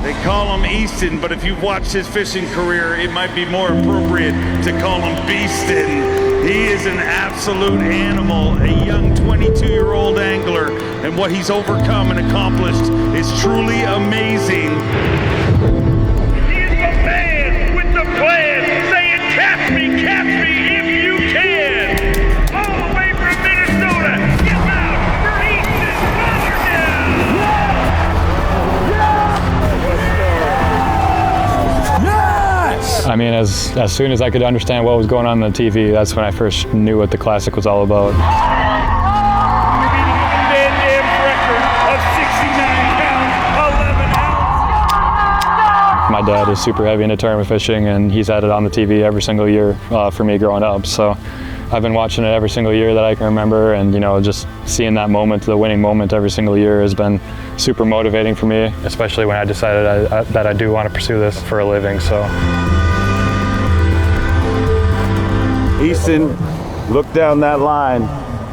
They call him Easton, but if you've watched his fishing career, it might be more appropriate to call him Beaston. He is an absolute animal, a young 22-year-old angler, and what he's overcome and accomplished is truly amazing. He's the man with the plan, saying, catch me if you can. All the way from Minnesota, get out for Easton Fothergill. I mean, as soon as I could understand what was going on the TV, that's when I first knew what the Classic was all about. My dad is super heavy into tournament fishing, and he's had it on the TV every single year for me growing up. So I've been watching it every single year that I can remember, and just seeing that moment, the winning moment every single year has been super motivating for me, especially when I decided that I do want to pursue this for a living. So. Easton, look down that line.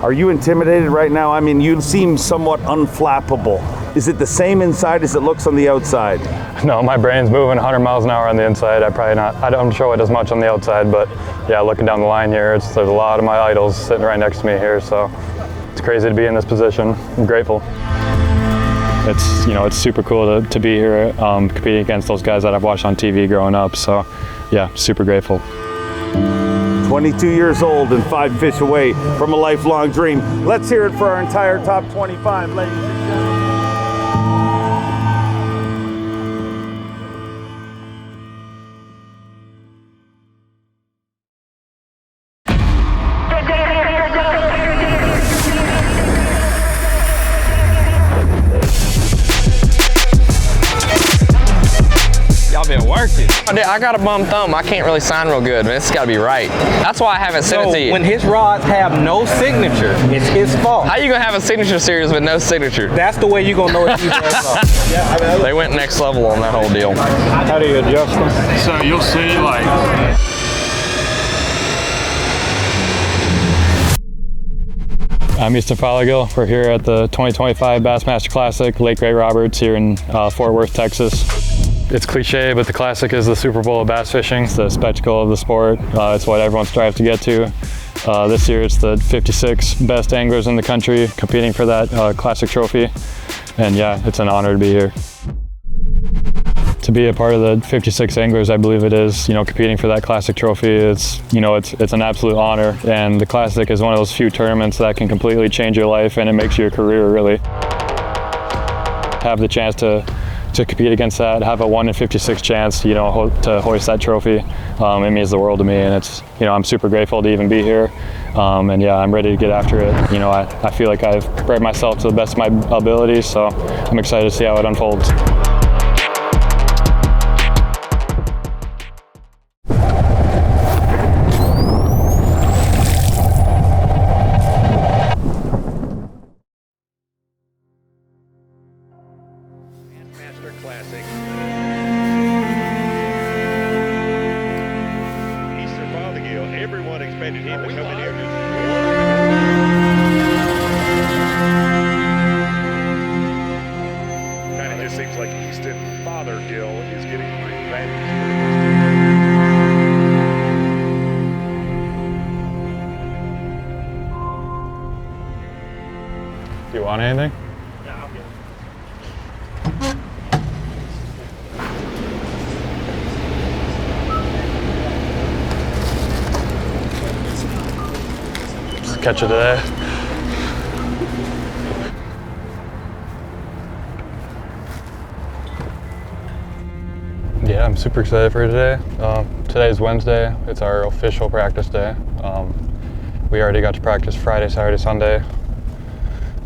Are you intimidated right now? I mean, you seem somewhat unflappable. Is it the same inside as it looks on the outside? No, my brain's moving 100 miles an hour on the inside. I don't show it as much on the outside, but yeah, looking down the line here, there's a lot of my idols sitting right next to me here, so it's crazy to be in this position. I'm grateful. It's super cool to be here competing against those guys that I've watched on TV growing up, so yeah, super grateful. 22 years old and 5 fish away from a lifelong dream. Let's hear it for our entire top 25, ladies and gentlemen. Been working. I got a bum thumb. I can't really sign real good, man. It's got to be right. That's why I haven't sent it to you. When his rods have no signature, it's his fault. How you gonna have a signature series with no signature? That's the way you gonna know it's his fault. They went next level on that whole deal. How do you adjust them? So you'll see, like. I'm Easton Fothergill. We're here at the 2025 Bassmaster Classic, Lake Ray Roberts here in Fort Worth, Texas. It's cliche, but the Classic is the Super Bowl of bass fishing. It's the spectacle of the sport. It's what everyone strives to get to. This year it's the 56 best anglers in the country competing for that Classic trophy. And yeah, it's an honor to be here. To be a part of the 56 anglers, I believe it is, competing for that Classic trophy, it's an absolute honor. And the Classic is one of those few tournaments that can completely change your life, and it makes your career, really. Have the chance to compete against that, have a 1 in 56 chance, to hoist that trophy. It means the world to me, and it's, I'm super grateful to even be here. And yeah, I'm ready to get after it. I feel like I've prepared myself to the best of my abilities, so I'm excited to see how it unfolds. Classic. Easton Fothergill, everyone expected him to come in here just kind of just seems like Easton Fothergill is getting the advantage. Do you want anything? Catch it today. Yeah, I'm super excited for today. Today's Wednesday. It's our official practice day. We already got to practice Friday, Saturday, Sunday.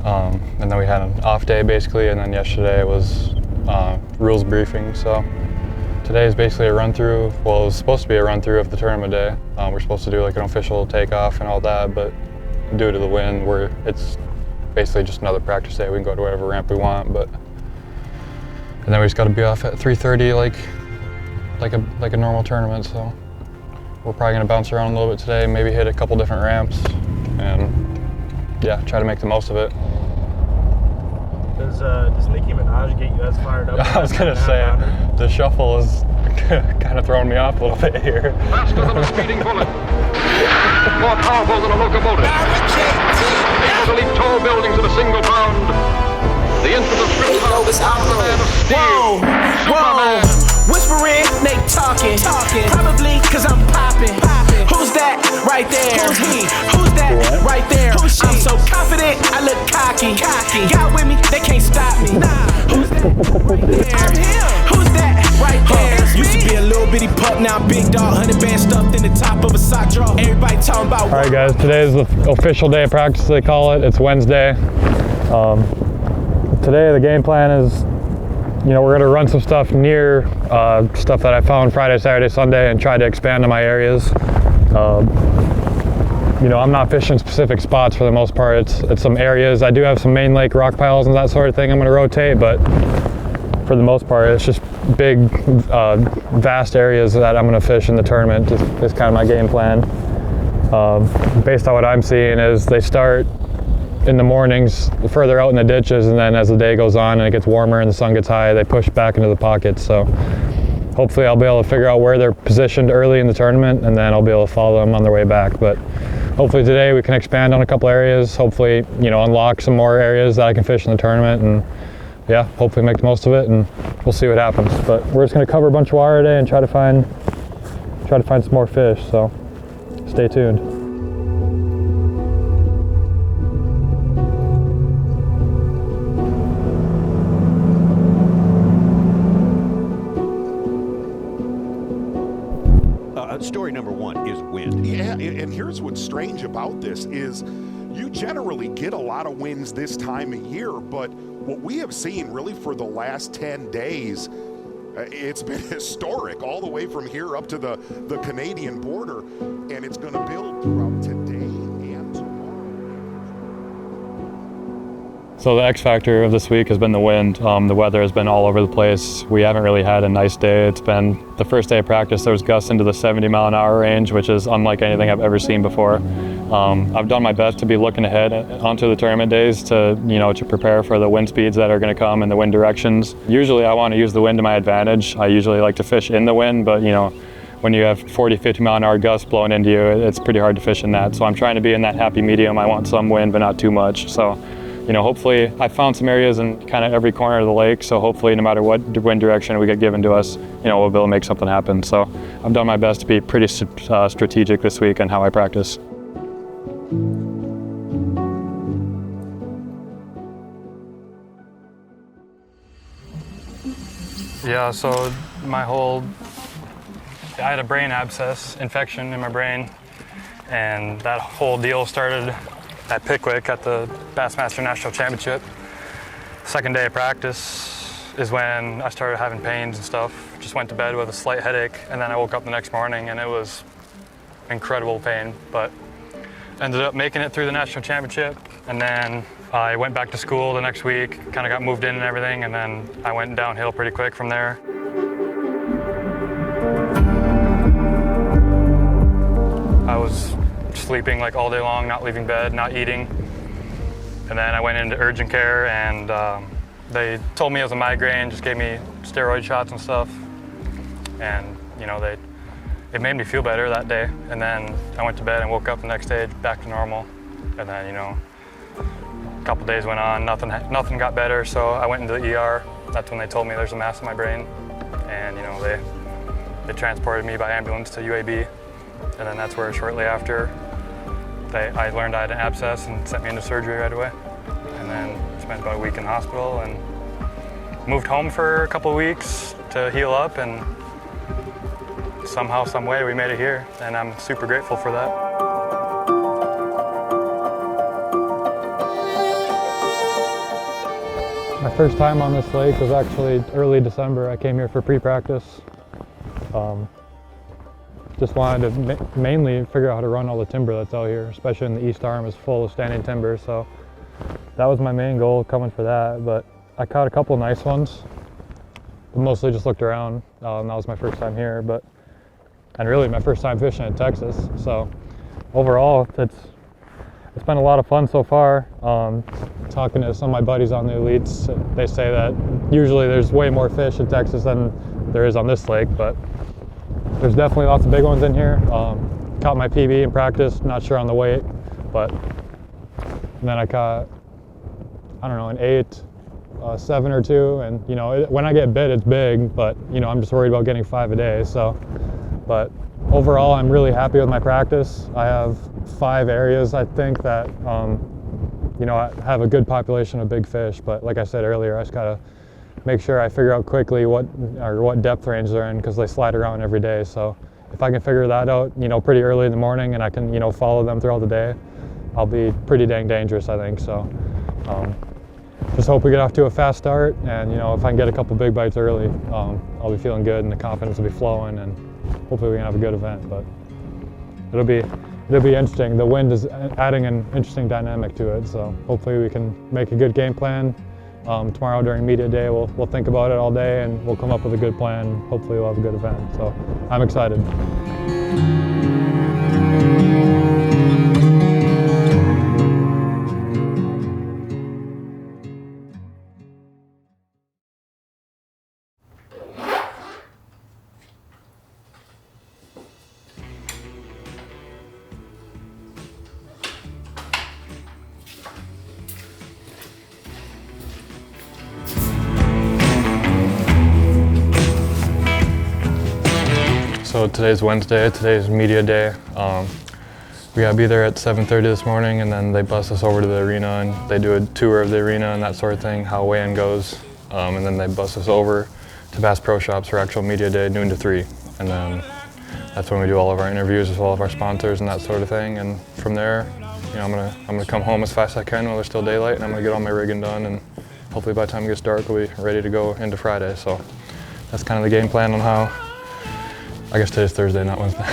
And then we had an off day basically, and then yesterday was rules briefing. So today is basically a run through. Well, it was supposed to be a run through of the tournament day. We're supposed to do like an official takeoff and all that, but due to the wind, it's basically just another practice day. We can go to whatever ramp we want, and then we just got to be off at 3:30, like a normal tournament. So we're probably gonna bounce around a little bit today, maybe hit a couple different ramps, and yeah, try to make the most of it. Does Nicki Minaj get you as fired up? I was gonna say, the shuffle is kind of throwing me off a little bit here. Faster than a speeding bullet. More powerful than a locomotive. Able to leap tall buildings in a single bound. The infant of Fritz House, the man of steel. Superman. Whispering, they talking. Probably cause I'm popping. Who's that right there? Who's he? Who's that right there? Who's she? I'm so confident, I look cocky. Got with me, they can't stop me. Who's that right there? I'm him. Who's that right there? Used to be a little bitty pup, now I'm big dog. 100 band stuffed in the top of a sock drawer. Everybody talking about. All right, guys. Today is the official day of practice. They call it. It's Wednesday. Today the game plan is, you know, we're gonna run some stuff near stuff that I found Friday, Saturday, Sunday, and try to expand on my areas. You know, I'm not fishing specific spots for the most part. It's some areas. I do have some main lake rock piles and that sort of thing I'm gonna rotate, but for the most part, it's just big, vast areas that I'm gonna fish in the tournament. Is kind of my game plan. Based on what I'm seeing is they start in the mornings further out in the ditches, and then as the day goes on and it gets warmer and the sun gets high, they push back into the pockets. So hopefully I'll be able to figure out where they're positioned early in the tournament, and then I'll be able to follow them on their way back. But hopefully today we can expand on a couple areas, hopefully, you know, unlock some more areas that I can fish in the tournament, and yeah, hopefully make the most of it, and we'll see what happens. But we're just gonna cover a bunch of water today and try to find some more fish, so stay tuned. Story number one is wind. Yeah, and here's what's strange about this is you generally get a lot of winds this time of year, but what we have seen really for the last 10 days, it's been historic all the way from here up to the Canadian border, and it's going to build throughout today and tomorrow. So the X factor of this week has been the wind. The weather has been all over the place. We haven't really had a nice day. It's been the first day of practice, there was gusts into the 70-mile-an-hour range, which is unlike anything I've ever seen before. I've done my best to be looking ahead onto the tournament days to prepare for the wind speeds that are going to come and the wind directions. Usually I want to use the wind to my advantage. I usually like to fish in the wind, but you know, when you have 40, 50-mile-an-hour gusts blowing into you, it's pretty hard to fish in that. So I'm trying to be in that happy medium. I want some wind, but not too much. So, you know, hopefully I found some areas in kind of every corner of the lake. So hopefully no matter what wind direction we get given to us, you know, we'll be able to make something happen. So I've done my best to be pretty strategic this week on how I practice. Yeah, so I had a brain abscess infection in my brain, and that whole deal started at Pickwick at the Bassmaster National Championship. Second day of practice is when I started having pains and stuff. Just went to bed with a slight headache, and then I woke up the next morning and it was incredible pain, but ended up making it through the National Championship. And then I went back to school the next week, kind of got moved in and everything, and then I went downhill pretty quick from there. I was sleeping like all day long, not leaving bed, not eating. And then I went into urgent care, and they told me it was a migraine, just gave me steroid shots and stuff. And you know, it made me feel better that day. And then I went to bed and woke up the next day back to normal. And then, you know, a couple days went on, nothing got better, so I went into the ER. That's when they told me there's a mass in my brain. And you know, they transported me by ambulance to UAB. And then that's where shortly after I learned I had an abscess and sent me into surgery right away. And then spent about a week in the hospital and moved home for a couple of weeks to heal up, and somehow, some way we made it here, and I'm super grateful for that. My first time on this lake was actually early December. I came here for pre-practice. Just wanted to mainly figure out how to run all the timber that's out here, especially in the east arm is full of standing timber, so that was my main goal coming for that. But I caught a couple of nice ones, but mostly just looked around. That was my first time here, and really my first time fishing in Texas. So overall, it's been a lot of fun so far. talking to some of my buddies on the elites, they say that usually there's way more fish in Texas than there is on this lake, but there's definitely lots of big ones in here. Caught my PB in practice, not sure on the weight, but then I caught, I don't know, an 8, 7 or 2, and you know, when I get bit, it's big, but you know, I'm just worried about getting 5 a day. So, but overall, I'm really happy with my practice. I have 5 areas, I think, that you know, I have a good population of big fish, but like I said earlier, I just gotta make sure I figure out quickly what depth range they're in, because they slide around every day. So if I can figure that out, you know, pretty early in the morning, and I can, you know, follow them throughout the day, I'll be pretty dang dangerous, I think. So just hope we get off to a fast start, and you know, if I can get a couple big bites early, I'll be feeling good and the confidence will be flowing, and hopefully we can have a good event. But it'll be interesting. The wind is adding an interesting dynamic to it, so hopefully we can make a good game plan. Tomorrow during media day, we'll think about it all day, and we'll come up with a good plan. Hopefully we'll have a good event. So I'm excited. So today's Wednesday, today's media day. We gotta be there at 7:30 this morning, and then they bus us over to the arena and they do a tour of the arena and that sort of thing, how weigh-in goes. And then they bus us over to Bass Pro Shops for actual media day, noon to 3. And then that's when we do all of our interviews with all of our sponsors and that sort of thing. And from there, you know, I'm gonna come home as fast as I can while there's still daylight, and I'm gonna get all my rigging done, and hopefully by the time it gets dark, we'll be ready to go into Friday. So that's kind of the game plan on how, I guess today's Thursday, not Wednesday.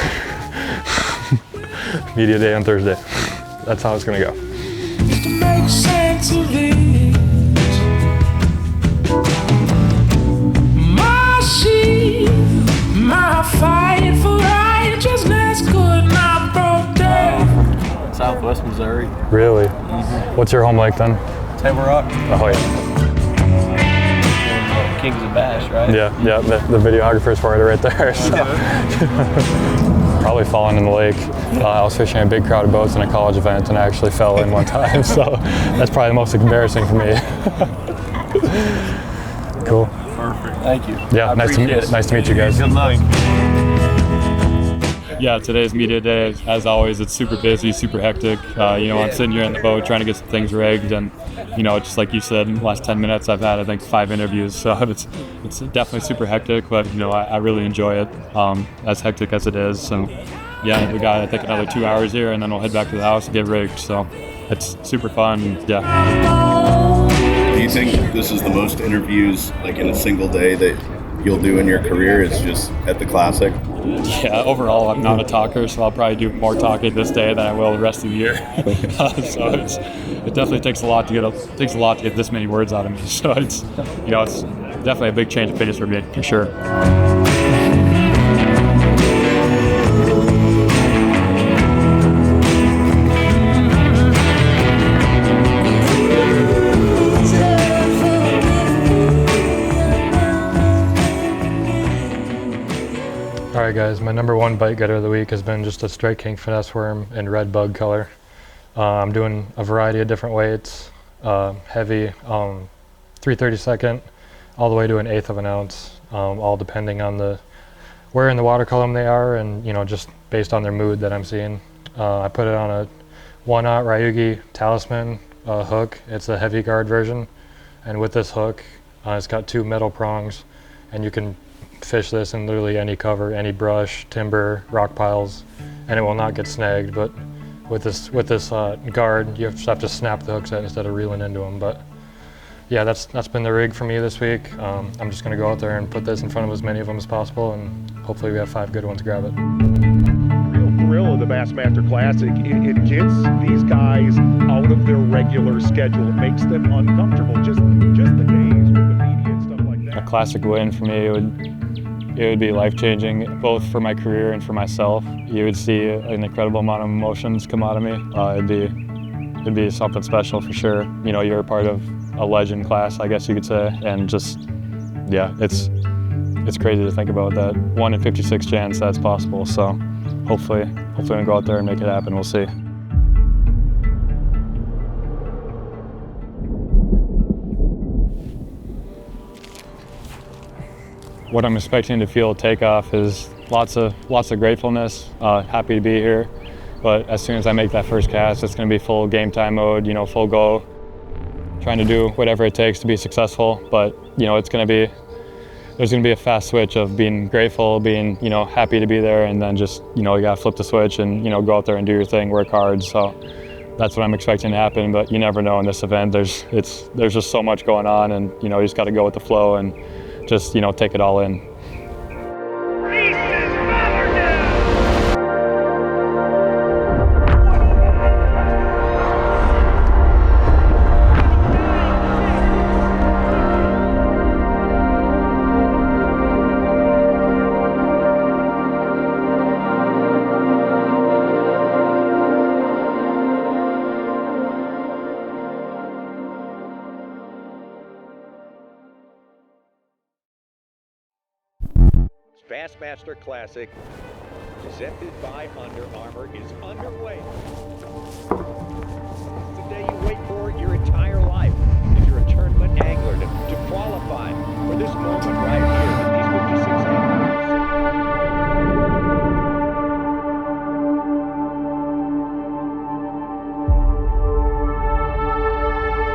Media day on Thursday. That's how it's gonna go. To make sense of it, my sheep, my fight for righteousness could not protect. Southwest Missouri. Really? Mm-hmm. What's your home lake then? Table Rock. Oh yeah. Kings of Bass, right? Yeah, the videographer's for it right there. So. Probably falling in the lake. I was fishing a big crowd of boats in a college event, and I actually fell in one time, so that's probably the most embarrassing for me. Cool. Perfect. Thank you. Yeah, nice to meet you guys. Good luck. Yeah, today's media day, as always, it's super busy, super hectic. You know, I'm sitting here in the boat trying to get some things rigged, and you know, just like you said, in the last 10 minutes I've had, I think, 5 interviews, so it's definitely super hectic, but you know, I really enjoy it, as hectic as it is. So yeah, we got, I think, another 2 hours here, and then we'll head back to the house and get rigged, so it's super fun. Yeah. Do you think this is the most interviews, like in a single day, that you'll do in your career? It's just at the Classic? Yeah, overall I'm not a talker, so I'll probably do more talking this day than I will the rest of the year. So it definitely takes a lot to get this many words out of me. So it's, you know, it's definitely a big change of pace for me, for sure. Alright guys, my number 1 bite getter of the week has been just a straight king finesse worm in red bug color. I'm doing a variety of different weights, heavy, 3/32 all the way to an 1/8 of an ounce, all depending on where in the water column they are, and you know, just based on their mood that I'm seeing. I put it on a 1/0 Ryugi Talisman hook. It's a heavy guard version, and with this hook, it's got 2 metal prongs, and you can fish this in literally any cover, any brush, timber, rock piles, and it will not get snagged. But with this guard, you just have to snap the hooks out instead of reeling into them. But yeah, that's been the rig for me this week. I'm just gonna go out there and put this in front of as many of them as possible, and hopefully we have 5 good ones to grab it. Real thrill of the Bassmaster Classic. It gets these guys out of their regular schedule. It makes them uncomfortable. Just the days with the media and stuff like that. A classic win for me it would be life-changing, both for my career and for myself. You would see an incredible amount of emotions come out of me. It'd be it'd be something special for sure. You know, you're a part of a legend class, I guess you could say, and just, yeah, it's crazy to think about that 1 in 56 chance that's possible. So hopefully I'm gonna go out there and make it happen. We'll see. What I'm expecting to feel at takeoff is lots of gratefulness, happy to be here. But as soon as I make that first cast, it's gonna be full game time mode, you know, full go, trying to do whatever it takes to be successful. But, you know, there's gonna be a fast switch of being grateful, being, you know, happy to be there, and then just, you know, you gotta flip the switch and, you know, go out there and do your thing, work hard. So that's what I'm expecting to happen, but you never know in this event. There's just so much going on, and, you know, you just gotta go with the flow and just, you know, take it all in. Easton Fothergill! Bassmaster Classic, presented by Under Armour, is underway. It's the day you wait for your entire life. If you're a tournament angler, to qualify for this moment right here with these 56 anglers.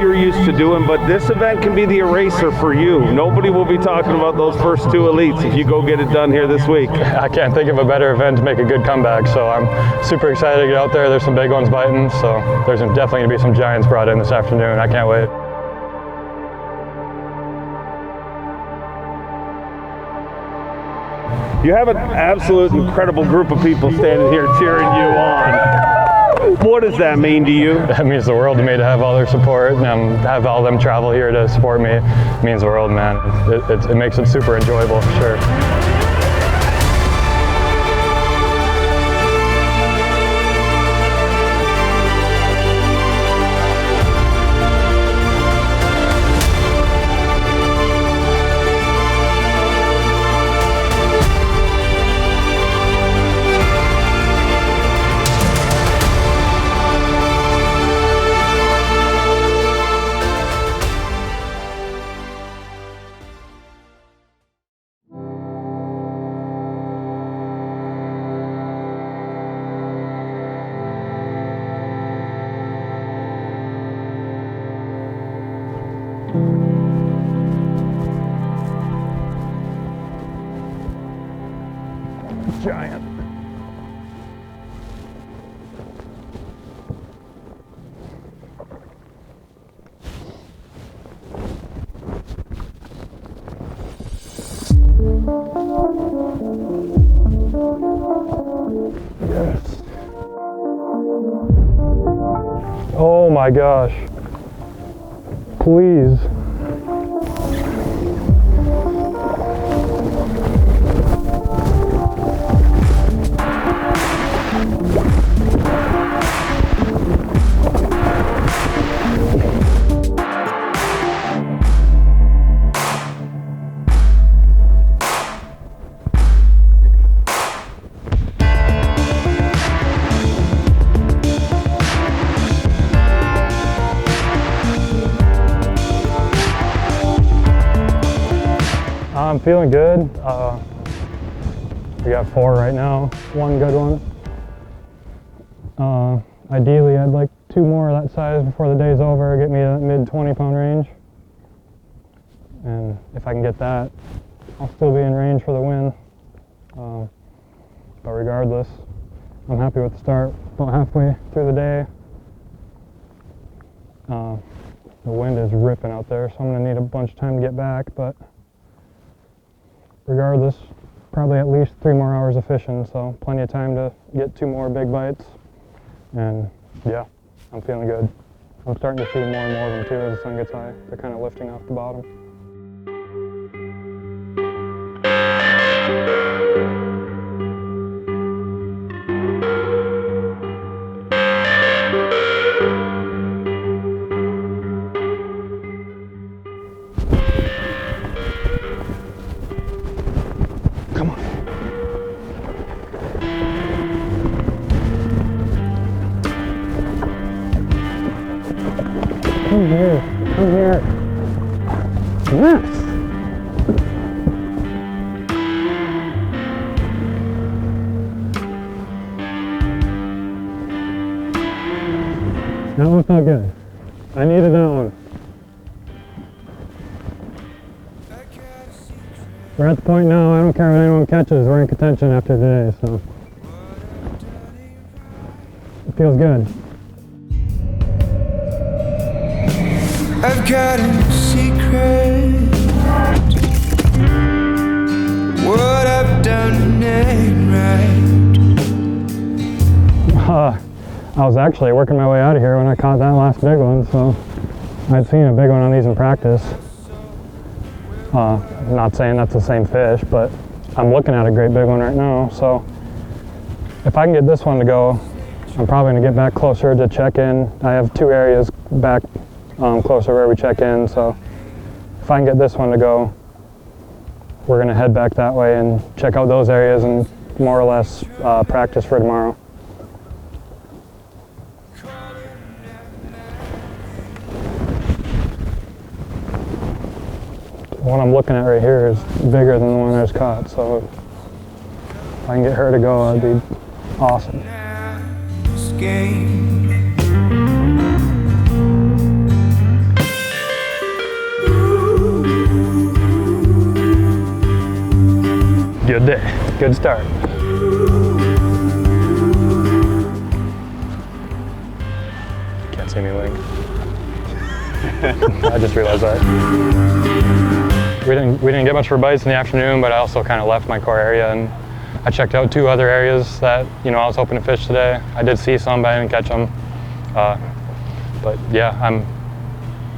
You're used to doing, but this event can be the eraser for you. Nobody will be talking about those first two elites if you go get it done here this week. I can't think of a better event to make a good comeback, so I'm super excited to get out there. There's some big ones biting, so there's definitely going to be some giants brought in this afternoon. I can't wait. You have an absolute incredible group of people standing here cheering you on. What does that mean to you? That means the world to me to have all their support and have all them travel here to support me. It means the world, man. It makes it super enjoyable for sure. Giant. Yes. Oh my gosh. Please. I'm feeling good. We got 4 right now, 1 good one. Ideally, I'd like 2 more of that size before the day's over, get me a mid 20-pound range. And if I can get that, I'll still be in range for the win. But regardless, I'm happy with the start. About halfway through the day. The wind is ripping out there, so I'm gonna need a bunch of time to get back, but regardless, probably at least 3 more hours of fishing, so plenty of time to get 2 more big bites. And yeah, I'm feeling good. I'm starting to see more and more of them too as the sun gets high. They're kind of lifting off the bottom. here. Come here. Yes. That one felt good. I needed that one. We're at the point now, I don't care what anyone catches, we're in contention after today, so it feels good. I've got a secret. What I've done ain't right. I was actually working my way out of here when I caught that last big one, so I'd seen a big one on these in practice. Not saying that's the same fish, but I'm looking at a great big one right now, so if I can get this one to go, I'm probably going to get back closer to check in. I have 2 areas back closer where we check in, so if I can get this one to go, we're going to head back that way and check out those areas and more or less practice for tomorrow. The one I'm looking at right here is bigger than the one I just caught, so if I can get her to go, that'd be awesome. Good day, good start. Can't see me wing. I just realized that. We didn't get much for bites in the afternoon, but I also kind of left my core area and I checked out 2 other areas that I was hoping to fish today. I did see some, but I didn't catch them. But yeah,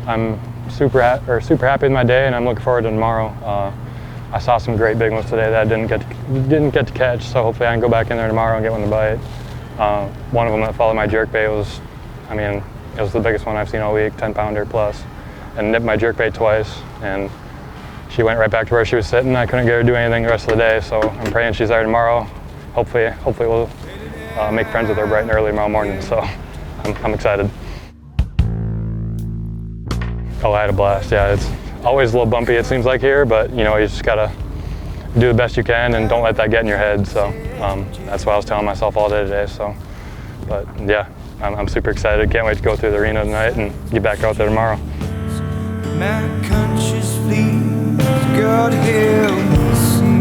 I'm super happy with my day, and I'm looking forward to tomorrow. I saw some great big ones today that I didn't get to catch, so hopefully I can go back in there tomorrow and get one to bite. One of them that followed my jerkbait was, it was the biggest one I've seen all week, 10-pounder plus, and nipped my jerkbait twice, and she went right back to where she was sitting. I couldn't get her to do anything the rest of the day, so I'm praying she's there tomorrow. Hopefully we'll make friends with her bright and early tomorrow morning, so I'm excited. Oh, I had a blast, yeah. It's always a little bumpy, it seems like here, but you just gotta do the best you can and don't let that get in your head, so that's what I was telling myself all day today, so. But yeah, I'm super excited. Can't wait to go through the arena tonight and get back out there tomorrow. My conscience bleeds, God help me see.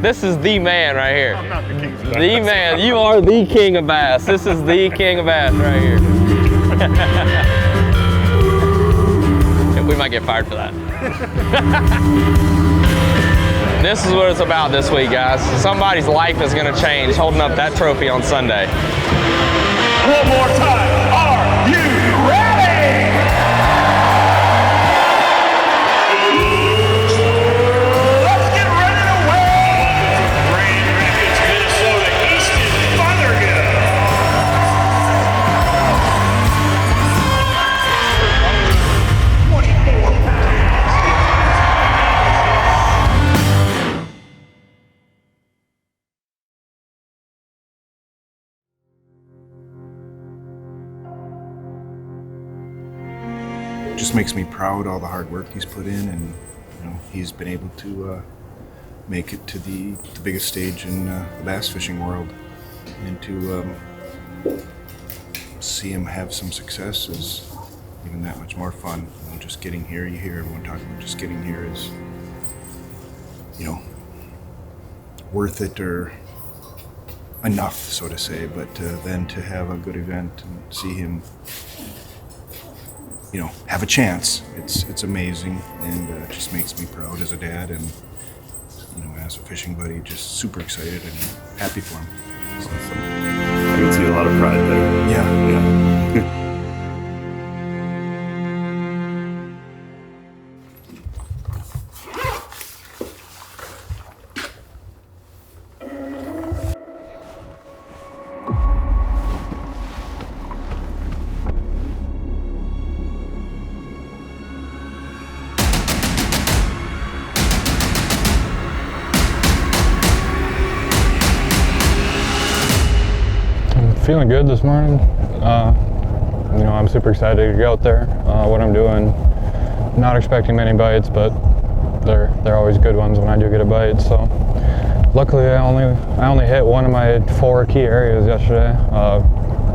This is the man right here. I'm not the king of bass. The man, you are the king of bass. This is the king of bass right here. We might get fired for that. This is what it's about this week, guys. Somebody's life is gonna change holding up that trophy on Sunday. One more time, are you ready? Let's get ready to win! Grand Rapids, Minnesota, Easton Fothergill. 24 pounds. Just makes me proud, all the hard work he's put in, and he's been able to make it to the biggest stage in the bass fishing world, and to see him have some success is even that much more fun. Just getting here, you hear everyone talking about just getting here is worth it or enough, so to say, but then to have a good event and see him have a chance. It's amazing, and it just makes me proud as a dad, and as a fishing buddy, just super excited and happy for him. Awesome. I can see a lot of pride there. Yeah. feeling good this morning. You know, I'm super excited to get out there. What I'm doing, not expecting many bites, but they're always good ones when I do get a bite. So luckily, I only hit one of my 4 key areas yesterday.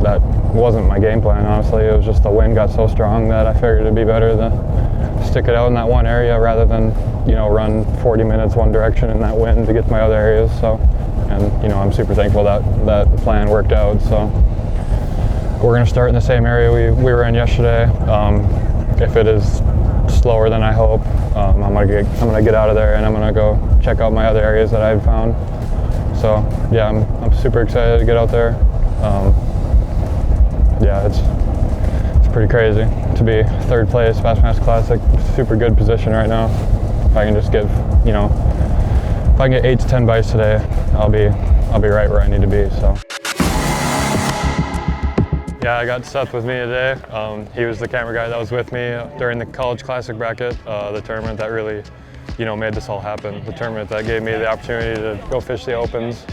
That wasn't my game plan, honestly. It was just the wind got so strong that I figured it'd be better to stick it out in that one area rather than, you know, run 40 minutes one direction in that wind to get to my other areas. So, and you know, I'm super thankful that that plan worked out. So we're gonna start in the same area we were in yesterday. If it is slower than I hope, I'm gonna get out of there and I'm gonna go check out my other areas that I've found. So yeah, I'm super excited to get out there. Yeah, it's pretty crazy to be 3rd place Bassmaster Classic. Super good position right now. If I can just give, you know, if I can get 8 to 10 bites today, I'll be right where I need to be. So yeah, I got Seth with me today. He was the camera guy that was with me during the College Classic bracket, the tournament that really, you know, made this all happen. The tournament that gave me the opportunity to go fish the Opens.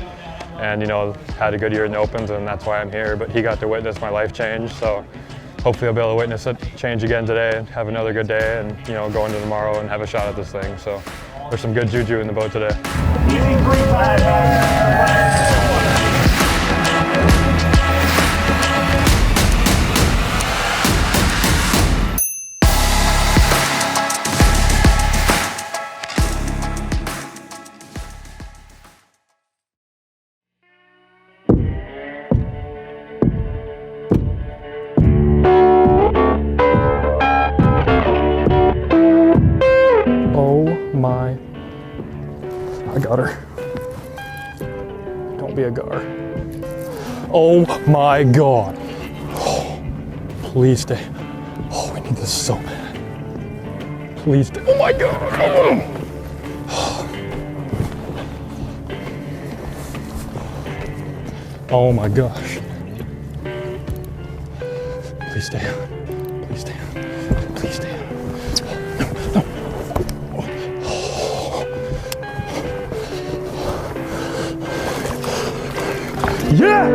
And, you know, had a good year in the Opens, and that's why I'm here. But he got to witness my life change, so hopefully I'll be able to witness it change again today and have another good day and, you know, go into tomorrow and have a shot at this thing. So there's some good juju in the boat today. I got her. Don't be a gar. Oh my God. Oh, please stay. Oh, we need this so bad. Please stay. Oh my God. Oh my gosh. Please stay. Please stay. Please stay. Yeah!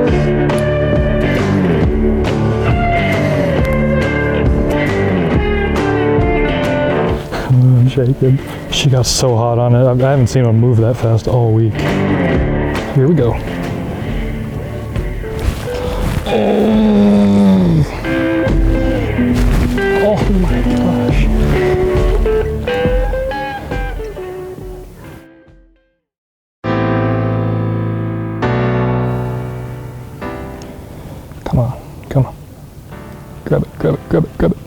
I'm shaking. She got so hot on it. I haven't seen one move that fast all week. Here we go. Oh my gosh. Come on, come on. Grab it, grab it, grab it, grab it.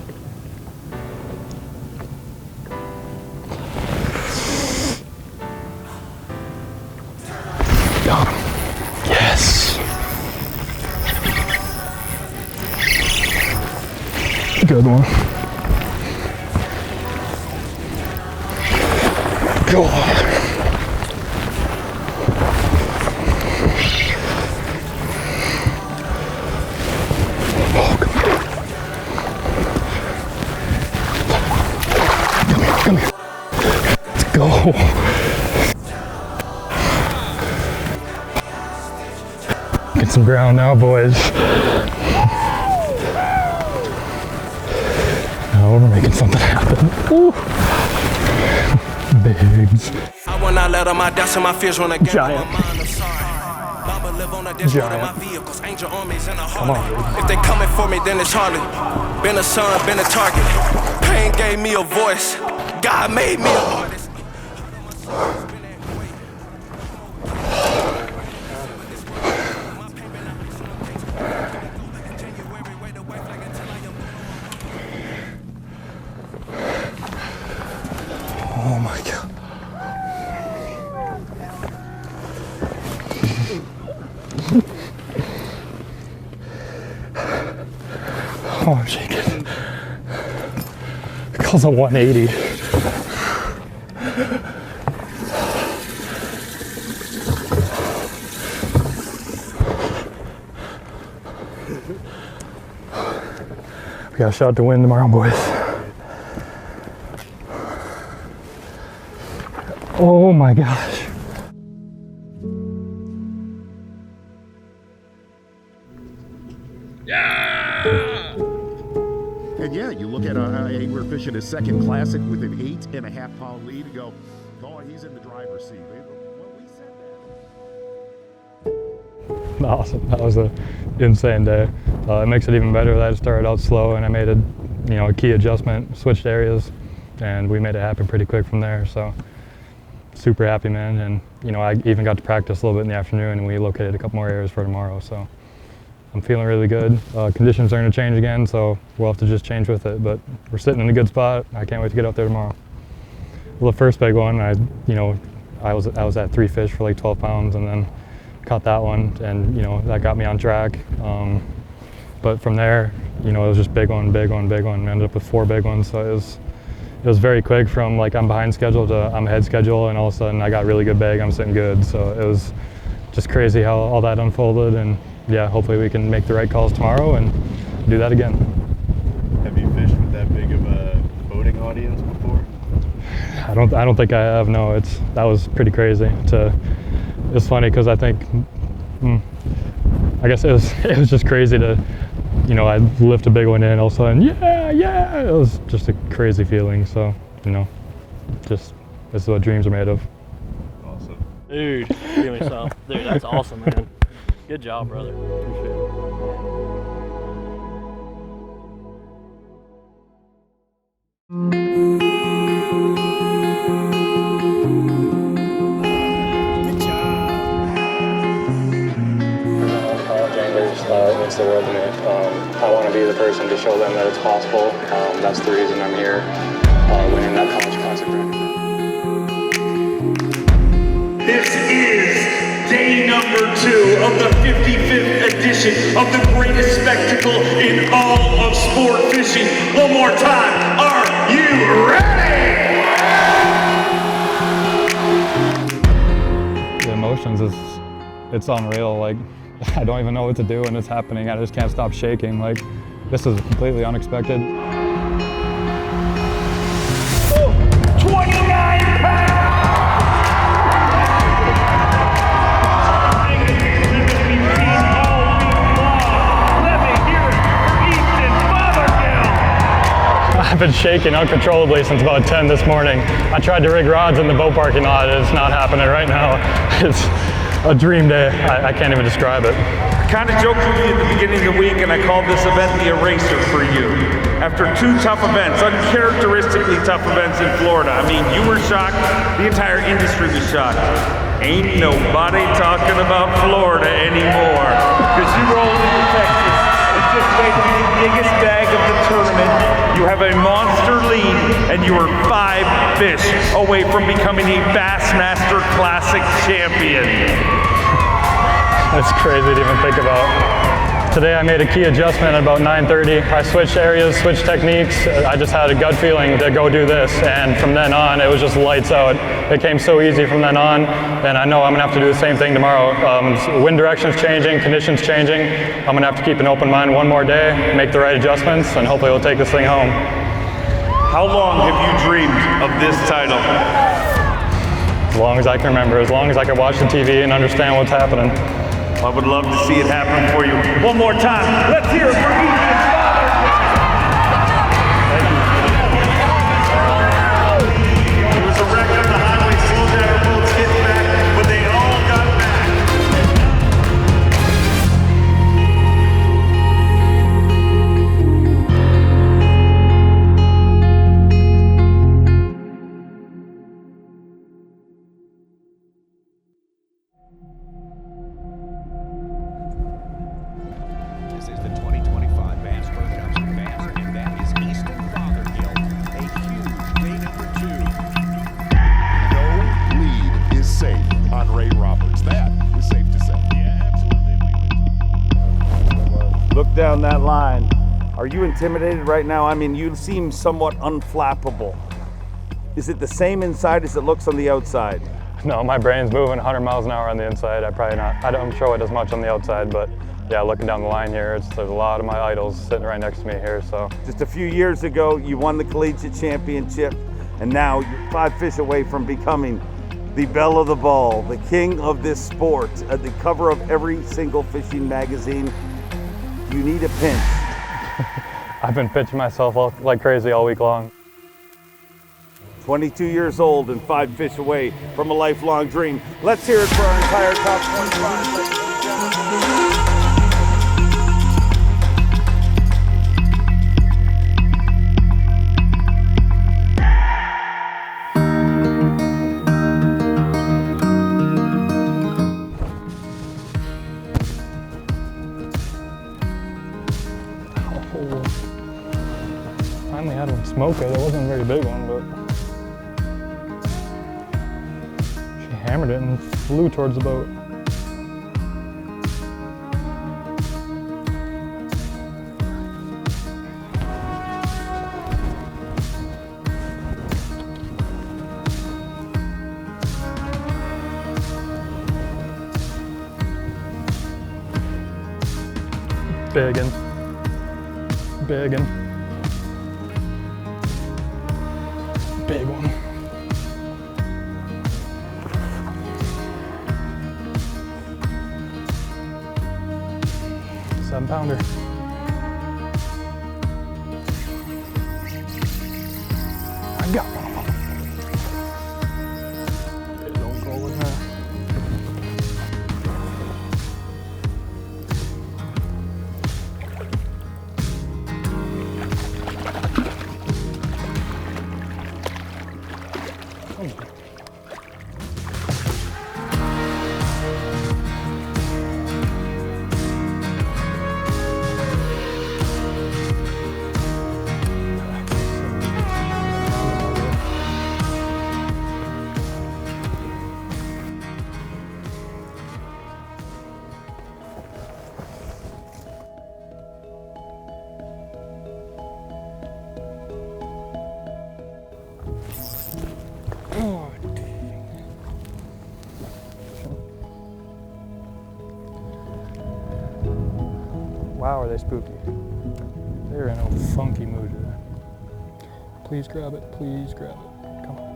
Got him. Yes. Good one. God. Come here. Let's go. Get some ground now, boys. Now we're making something happen. Ooh. Bigs. I will not let on my doubts and my fears when I get Giant. Giant. Come on. If they coming for me, then it's hardly been a son, been a target. Pain gave me a voice. God made me an artist. Oh my God. Oh, I'm shaking. It calls a 180. We got a shot to win tomorrow, boys. Oh my gosh. And yeah, you look at we're fishing his second classic with an 8.5 pound lead and go, oh, he's in the driver's seat. Well, we said that. Awesome. That was an insane day. It makes it even better that I started out slow and I made a key adjustment, switched areas, and we made it happen pretty quick from there. So super happy, man. And I even got to practice a little bit in the afternoon, and we located a couple more areas for tomorrow. So I'm feeling really good. Conditions are going to change again, so we'll have to just change with it. But we're sitting in a good spot. I can't wait to get out there tomorrow. Well, the first big one, I was at 3 fish for like 12 pounds, and then caught that one, and that got me on track. But from there, it was just big one, big one, big one. We ended up with 4 big ones, so it was very quick from like I'm behind schedule to I'm ahead schedule, and all of a sudden I got really good bag. I'm sitting good, so it was just crazy how all that unfolded. And yeah, hopefully we can make the right calls tomorrow and do that again. Have you fished with that big of a boating audience before? I don't think I have. No, that was pretty crazy. It's funny because I think I guess it was just crazy to. I lift a big one in, all of a sudden, yeah, it was just a crazy feeling. So, just this is what dreams are made of. Awesome. Dude, give me some. Dude, that's awesome, man. Good job, brother. Appreciate it. Means the world to me. I want to be the person to show them that it's possible. That's the reason I'm here, winning that college classic. This is day number 2 of the 55th edition of the greatest spectacle in all of sport fishing. One more time, are you ready? The emotions it's unreal. Like, I don't even know what to do when it's happening. I just can't stop shaking. Like, this is completely unexpected. 29 I've been shaking uncontrollably since about 10 this morning. I tried to rig rods in the boat parking lot. It's not happening right now. It's a dream day. I can't even describe it. I kind of joked with you at the beginning of the week, and I called this event the eraser for you. After 2 tough events, uncharacteristically tough events in Florida. I mean, you were shocked. The entire industry was shocked. Ain't nobody talking about Florida anymore. Because you rolled into Texas and just made the biggest bag of the tournament. You have a monster lead, and you are 5 fish away from becoming a Bassmaster Classic champion. That's crazy to even think about. Today I made a key adjustment at about 9:30. I switched areas, switched techniques. I just had a gut feeling to go do this, and from then on it was just lights out. It came so easy from then on, and I know I'm gonna have to do the same thing tomorrow. Wind direction's changing, conditions changing. I'm gonna have to keep an open mind one more day, make the right adjustments, and hopefully we'll take this thing home. How long have you dreamed of this title? As long as I can remember, as long as I can watch the TV and understand what's happening. I would love to see it happen for you. One more time, let's hear it for Easton Fothergill. It was a wreck on the highway, slow down boats getting back, but they all got back. This is the 2025 Bass Pro Shops and Bass, and that is Easton Fothergill, a huge day number 2. No lead is safe on Ray Roberts. That is safe to say. Yeah, absolutely. Look down that line. Are you intimidated right now? I mean, you seem somewhat unflappable. Is it the same inside as it looks on the outside? No, my brain's moving 100 miles an hour on the inside. I'm sure it as much on the outside, but yeah, looking down the line here, there's a lot of my idols sitting right next to me here, so. Just a few years ago, you won the collegiate championship, and now you're 5 fish away from becoming the belle of the ball, the king of this sport, at the cover of every single fishing magazine. You need a pinch. I've been pitching myself like crazy all week long. 22 years old and 5 fish away from a lifelong dream. Let's hear it for our entire top 25, ladies and gentlemen. Finally had one smoke it. It wasn't a very big one, but she hammered it and flew towards the boat. Biggin. Biggin. Big one. 7-pounder. I got one of them. It don't go with her. Wow, are they spooky. They're in a funky mood today. Please grab it, please grab it. Come on.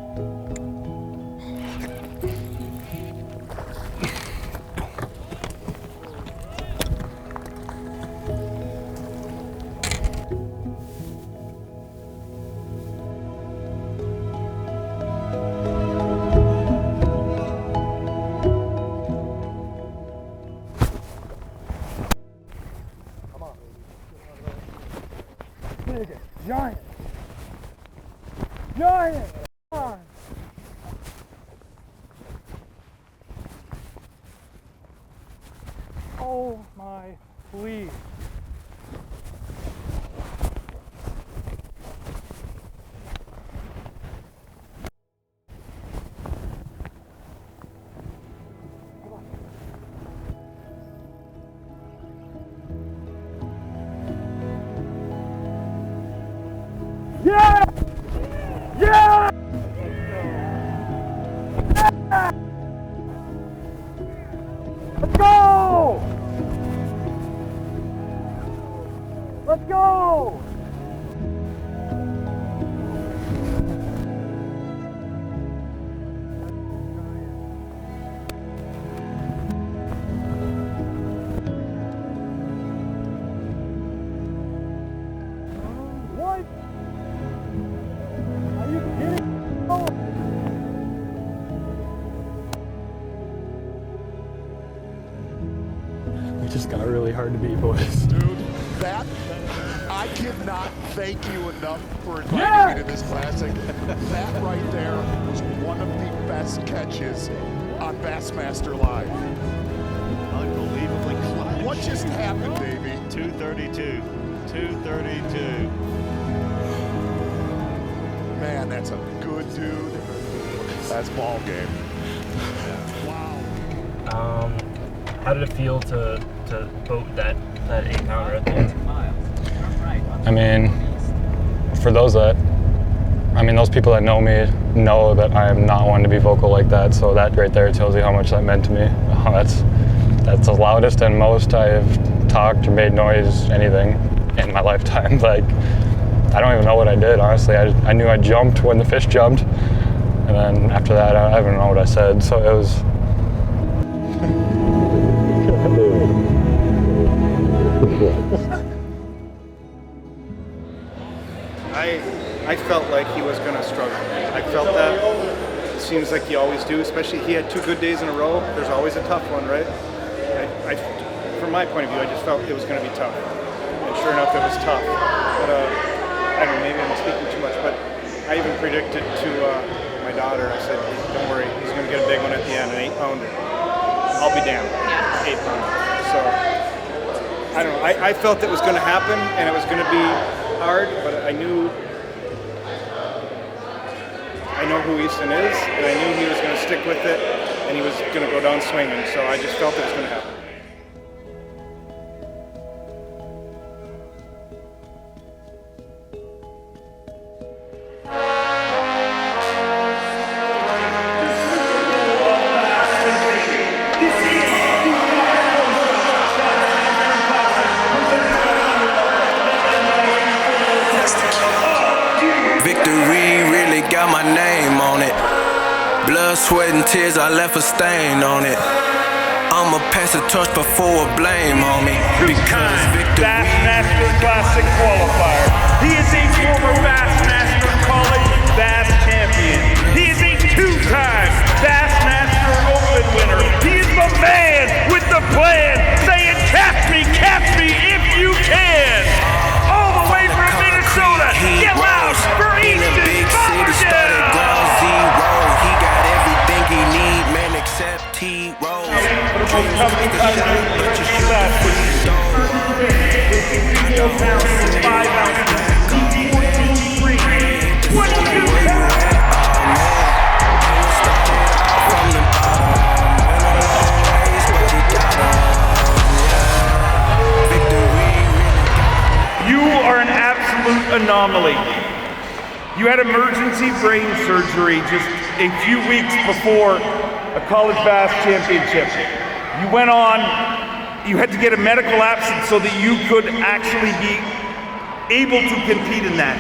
Giant! Giant! Come on! Oh my, please. Yeah! Yeah! Yeah! Let's go! Let's go! What? Are you kidding? Oh. We just got really hard to beat, boys. Dude, that, I cannot thank you enough for inviting me to this classic. That right there was one of the best catches on Bassmaster Live. Unbelievably clutch. What just happened, baby? 232. 232. Man, that's a good dude. That's ball game. Wow. How did it feel to boat that 8-pounder at the end? I mean, for those people that know me know that I am not one to be vocal like that. So that right there tells you how much that meant to me. That's the loudest and most I've talked or made noise, anything, in my lifetime. Like, I don't even know what I did, honestly. I knew I jumped when the fish jumped, and then after that, I don't know what I said. So it was. I felt like he was going to struggle. I felt that. It seems like you always do, especially he had 2 good days in a row. There's always a tough one, right? From my point of view, I just felt it was going to be tough. And sure enough, it was tough. But I don't know, maybe I'm speaking too much, but I even predicted to my daughter, I said, don't worry, he's going to get a big one at the end, an 8-pounder. I'll be damned, 8-pounder. So, I don't know, I felt it was going to happen, and it was going to be hard, but I know who Easton is, and I knew he was going to stick with it, and he was going to go down swinging, so I just felt it was going to happen. Got my name on it. Blood, sweat, and tears, I left a stain on it. I'ma pass the torch before blame on me. Because victory. Bassmaster Classic qualifier. He is a former Bassmaster College Bass champion. He is a 2-time Bassmaster Open winner. He is the man with the plan, saying catch me if you can. All the way from Minnesota, get loud for Easton Fothergill. He got everything he need, man, except T-Roll. You are an absolute anomaly. You had emergency brain surgery just a few weeks before a college bass championship. You went on, you had to get a medical absence so that you could actually be able to compete in that.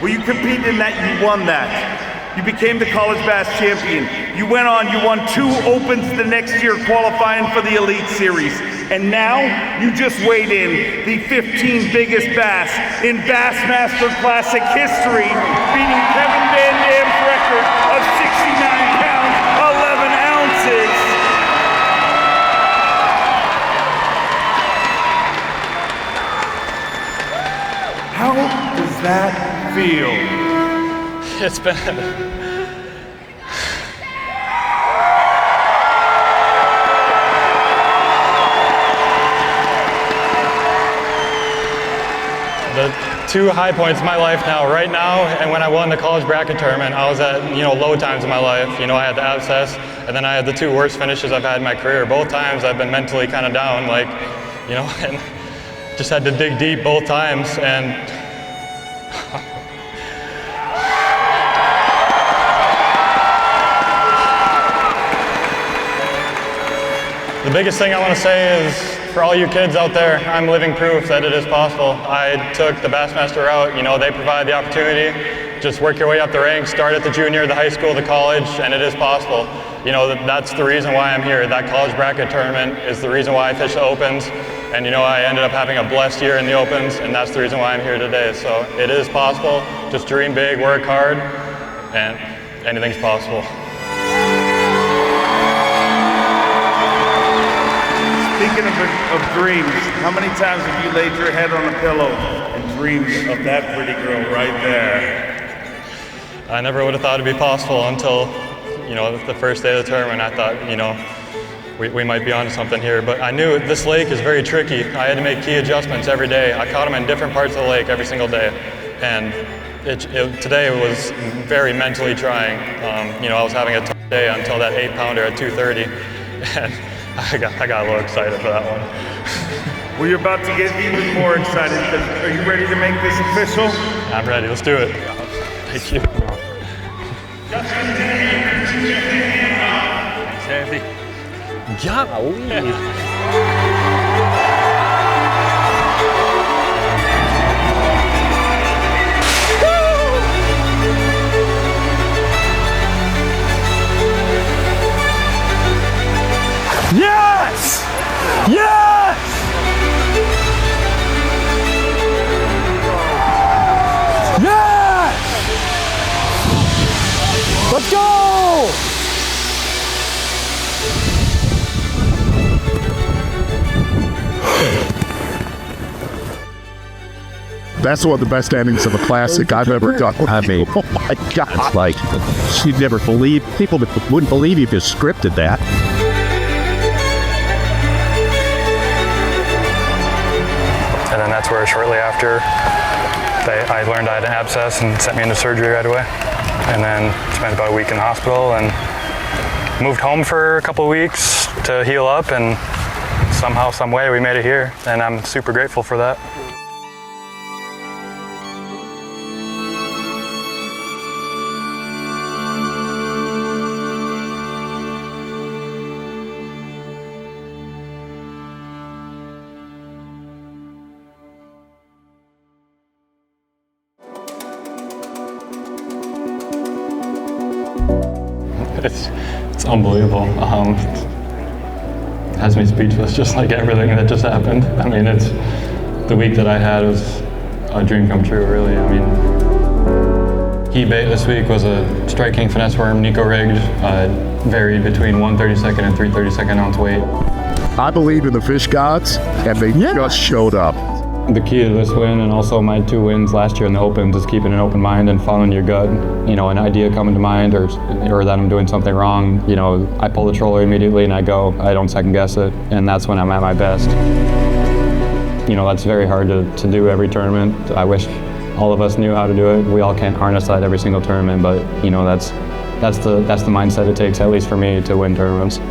Well, you competed in that, you won that. You became the college bass champion. You went on, you won 2 opens the next year qualifying for the Elite Series. And now, you just weighed in the 15 biggest bass in Bassmaster Classic history, beating Kevin Van Dam's record of 69 pounds, 11 ounces. How does that feel? It's been... The 2 high points in my life now, right now, and when I won the college bracket tournament, I was at, low times in my life. I had the abscess, and then I had the 2 worst finishes I've had in my career. Both times I've been mentally kind of down, and just had to dig deep both times, and the biggest thing I want to say is, for all you kids out there, I'm living proof that it is possible. I took the Bassmaster route. They provide the opportunity. Just work your way up the ranks, start at the junior, the high school, the college, and it is possible. That's the reason why I'm here. That college bracket tournament is the reason why I fished the Opens. And I ended up having a blessed year in the Opens, and that's the reason why I'm here today. So it is possible. Just dream big, work hard, and anything's possible. Speaking of dreams, how many times have you laid your head on a pillow and dreamed of that pretty girl right there? I never would have thought it'd be possible until, the first day of the tournament. I thought, we might be onto something here. But I knew this lake is very tricky. I had to make key adjustments every day. I caught them in different parts of the lake every single day. And today was very mentally trying. I was having a tough day until that 8-pounder at 2:30. And I got a little excited for that one. Well, you're about to get even more excited. Are you ready to make this official? I'm ready. Let's do it. Thank you. Thanks, Andy. Yes! Yes! Yes! That's one of the best endings of a classic I've ever done. I mean, oh my God. It's like, you'd never believe, people wouldn't believe you if you scripted that. And then that's where shortly after, I learned I had an abscess and sent me into surgery right away. And then spent about a week in the hospital and moved home for a couple of weeks to heal up, and somehow, some way, we made it here. And I'm super grateful for that. It's unbelievable. It has me speechless, just like everything that just happened. I mean, it's the week that I had was a dream come true, really. I mean, key bait this week was a Strike King finesse worm, Nico rigged, varied between 1/32 and 3/32 ounce weight. I believe in the fish gods, and they just showed up. The key to this win, and also my 2 wins last year in the Opens, is keeping an open mind and following your gut. You know, an idea coming to mind, or that I'm doing something wrong, you know, I pull the troller immediately and I go. I don't second guess it, and that's when I'm at my best. You know, that's very hard to do every tournament. I wish all of us knew how to do it. We all can't harness that every single tournament, but you know, that's the mindset it takes, at least for me, to win tournaments.